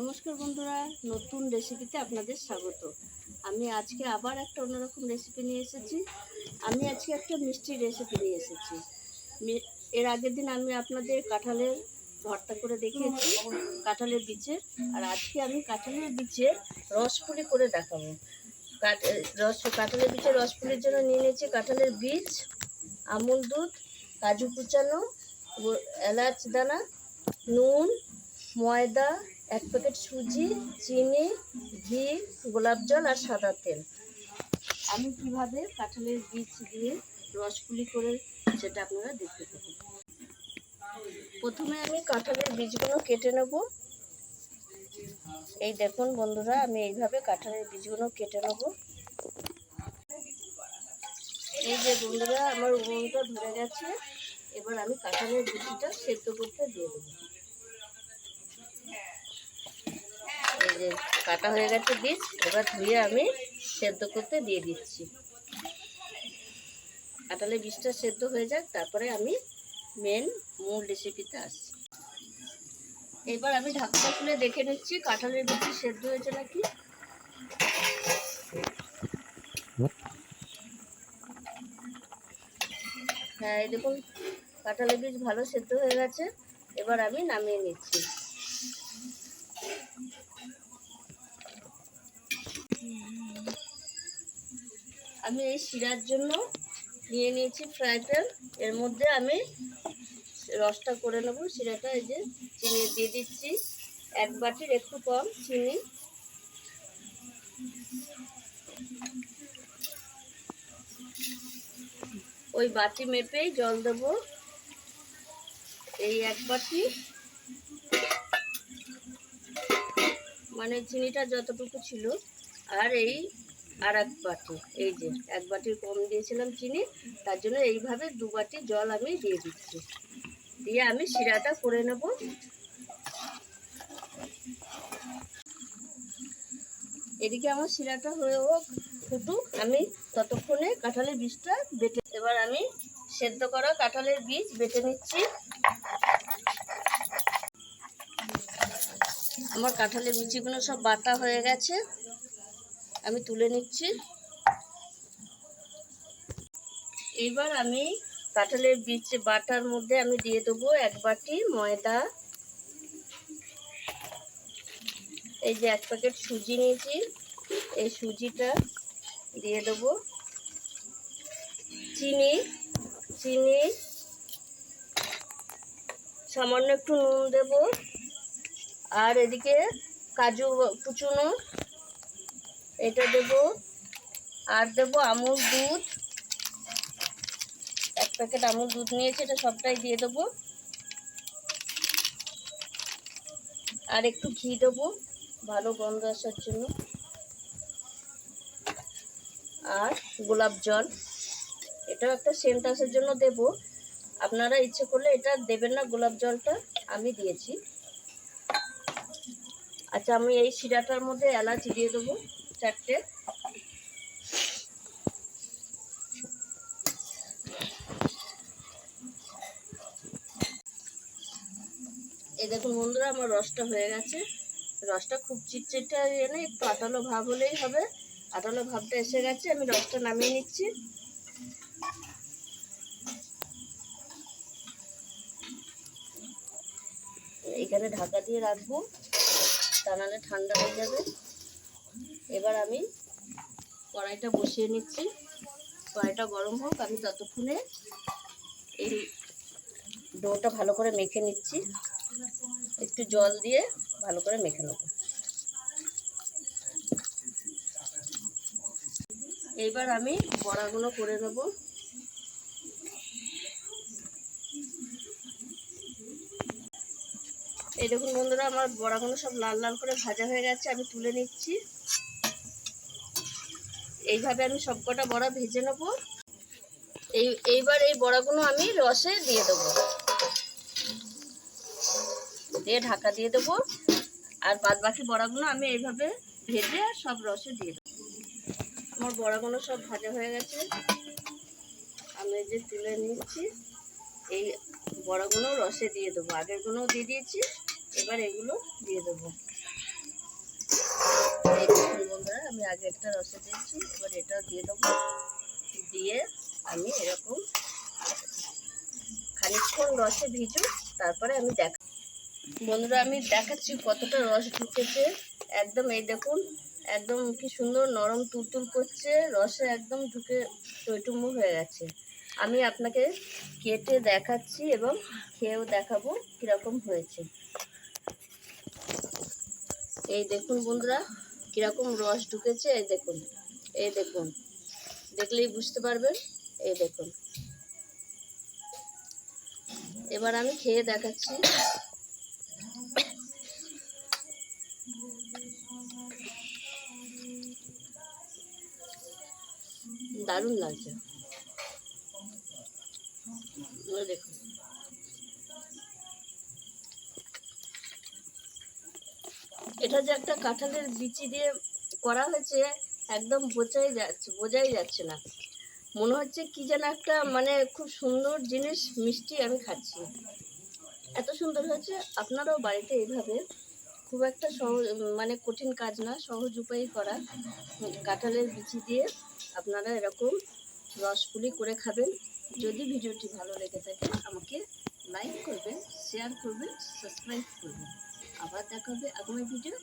নমস্কার বন্ধুরা, নতুন রেসিপিতে আপনাদের স্বাগত। আমি আজকে আবার একটা অন্যরকম রেসিপি নিয়ে এসেছি। আমি আজকে একটা মিষ্টির রেসিপি নিয়ে এসেছি। এর আগের দিন আমি আপনাদের কাঁঠালের ভর্তা করে দেখিয়েছি, কাঁঠালের বীজের। আর আজকে আমি কাঁঠালের বীজের রসপুলি করে দেখাবো। কাঁঠালের বীজের রসপুলির জন্য নিয়ে নিয়েছি কাঁঠালের বীজ, আমুল দুধ, কাজু কুচানো, এলাচ দানা, নুন, ময়দা, 1 প্যাকেট সুজি, চিনি, ঘি, গোলাপ জল আর সাদা তেল। আমি কিভাবে কাঁঠালের বীজ দিয়ে রসপুলি করে সেটা আপনারা দেখতে পাবেন। প্রথমে আমি কাঁঠালের বীজগুলো কেটে নেব। এই দেখুন বন্ধুরা, আমি এইভাবে কাঁঠালের বীজগুলো কেটে নেব। এই যে বন্ধুরা, আমার উনুনটা ধরে গেছে। এবার আমি কাঁঠালের বীজটা সেদ্ধ করতে দিয়ে দেবো। এই যে কাটা হয়ে গেছে বীজ, এবার ধুয়ে আমি সেদ্ধ করতে দিয়ে দিচ্ছি। কাঁঠালের বীজটা সেদ্ধ হয়ে যাক, তারপরে আমি মূল রেসিপিতে আসছি। এবার আমি ঢাকনা খুলে দেখে নিচ্ছি কাঁঠালের বীজ সেদ্ধ হয়েছে নাকি। হ্যাঁ, এই দেখুন কাঁঠালের বীজ ভালো সেদ্ধ হয়ে গেছে। এবার আমি নামিয়ে নিচ্ছি। আমি এই শিরার জন্য নিয়ে নিয়েছি ফ্রাই প্যান। এর মধ্যে আমি রসটা করে নেব। শিরাটা এই যে চিনি দিয়ে দিচ্ছি, 1 বাটির একটু কম চিনি। ওই বাটি মেপেই জল দেব। এই 1 বাটি, মানে চিনিটা যতটুকু ছিল, আর এই আর 1 বাটি, এই যে 1 বাটির কম দিয়েছিলাম চিনি, তার জন্য এইভাবে 2 বাটি জল আমি দিয়ে দিচ্ছি। দিয়ে আমি শিরাটা করে নেব। এদিকে আমার শিরাটা হয়ে হোক, ফুটুক, আমি ততক্ষণে কাঁঠালের বীজটা বেটে। এবার আমি সেদ্ধ করা কাঁঠালের বীজ বেটে নিচ্ছি। আমার কাঁঠালের বিচিগুলো সব বাটা হয়ে গেছে, আমি তুলে নিচ্ছি। এইবার আমি কাঁঠালের বীজ বাটার মধ্যে আমি দিয়ে দেবো 1 বাটি ময়দা। এই যে 1 প্যাকেট সুজি নিয়েছি, এই সুজিটা দিয়ে দেবো। চিনি, সামান্য একটু নুন দেব। আর এদিকে কাজু কুচুনো, এটা দেব। আর দেব আমুল দুধ, 1 প্যাকেট আমুল দুধ নিয়েছি, এটা সবটাই দিয়ে দেবো। আর একটু ঘি দেবো ভালো গন্ধ আসার জন্য। আর গোলাপ জল, এটাও একটা সেন্ট আসার জন্য দেব। আপনারা ইচ্ছে করলে এটা দেবেন না, গোলাপ জলটা আমি দিয়েছি। আচ্ছা, আমি এই শিরাটার মধ্যে এলাচ দিয়ে দেবো 4টে। এই দেখুন বন্ধুরা, আমার রসটা হয়ে গেছে। রসটা খুব চিটচিটে এনে একটু আটালো ভাব হলেই হবে। আটালো ভাবটা এসে গেছে, আমি রসটা নামিয়ে নিচ্ছি। এখানে ঢাকা দিয়ে রাখবো, তা নাহলে ঠান্ডা হয়ে যাবে। এবার আমি কড়াইটা বসিয়ে নিচ্ছি। কড়াইটা গরম হোক, আমি ততক্ষণে এই ডোটা ভালো করে মেখে নিচ্ছি। একটু জল দিয়ে ভালো করে মেখে নেব। এইবার আমি বড়াগুলো করে নেব। এই দেখুন বন্ধুরা, আমার বড়াগুলো সব লাল লাল করে ভাজা হয়ে গেছে, আমি তুলে নিচ্ছি। এইভাবে আমি সবকটা বড়া ভেজে নেব। এইবার এই বড়াগুলো আমি রসে দিয়ে দেবো, দিয়ে ঢাকা দিয়ে দেবো। আর বাদ বাকি বড়াগুলো আমি এইভাবে ভেজে সব রসে দিয়ে দেবো। আমার বড়াগুলো সব ভাজা হয়ে গেছে, আমি এই যে তুলে নিচ্ছি। এই বড়াগুলো রসে দিয়ে দেবো, আগেরগুলোও দিয়ে দিয়েছি, এবার এগুলো দিয়ে দেবো। এই দেখুন বন্ধুরা, আমি আগে একটা রসে দিয়েছি, এবার এটাও দিয়ে দেবো। দিয়ে আমি এরকম খানিকক্ষণ রসে ভিজুক, তারপরে আমি বন্ধুরা আমি দেখাচ্ছি কতটা রস ঢুকেছে। একদম এই দেখুন, একদম কি সুন্দর নরম তুলতুল করছে, রসে একদম ঢুকে টইটুম্বুর হয়ে গেছে। আমি আপনাকে কেটে দেখাচ্ছি এবং খেয়েও দেখাবো কীরকম হয়েছে। এই দেখুন বন্ধুরা কীরকম রস ঢুকেছে, এই দেখুন, এই দেখুন, দেখলেই বুঝতে পারবেন। এই দেখুন, এবার আমি খেয়ে দেখাচ্ছি। দারুণ লাগছে। দেখুন, এটা যে একটা কাঁঠালের বিচি দিয়ে করা হয়েছে একদম বোঝাই যাচ্ছে না। মনে হচ্ছে কি যেন একটা মানে খুব সুন্দর জিনিস, মিষ্টি আমি খাচ্ছি, এত সুন্দর হয়েছে। আপনারাও বাড়িতে এইভাবে, খুব একটা সহজ মানে কঠিন কাজ না, সহজ উপায়ে করা কাঁঠালের বিচি দিয়ে আপনারা এরকম রসপুলি করে খাবেন। যদি ভিডিওটি ভালো লেগে থাকে আমাকে লাইক করবেন, শেয়ার করবেন, সাবস্ক্রাইব করবেন। আবার দেখা হবে আগামী ভিডিও।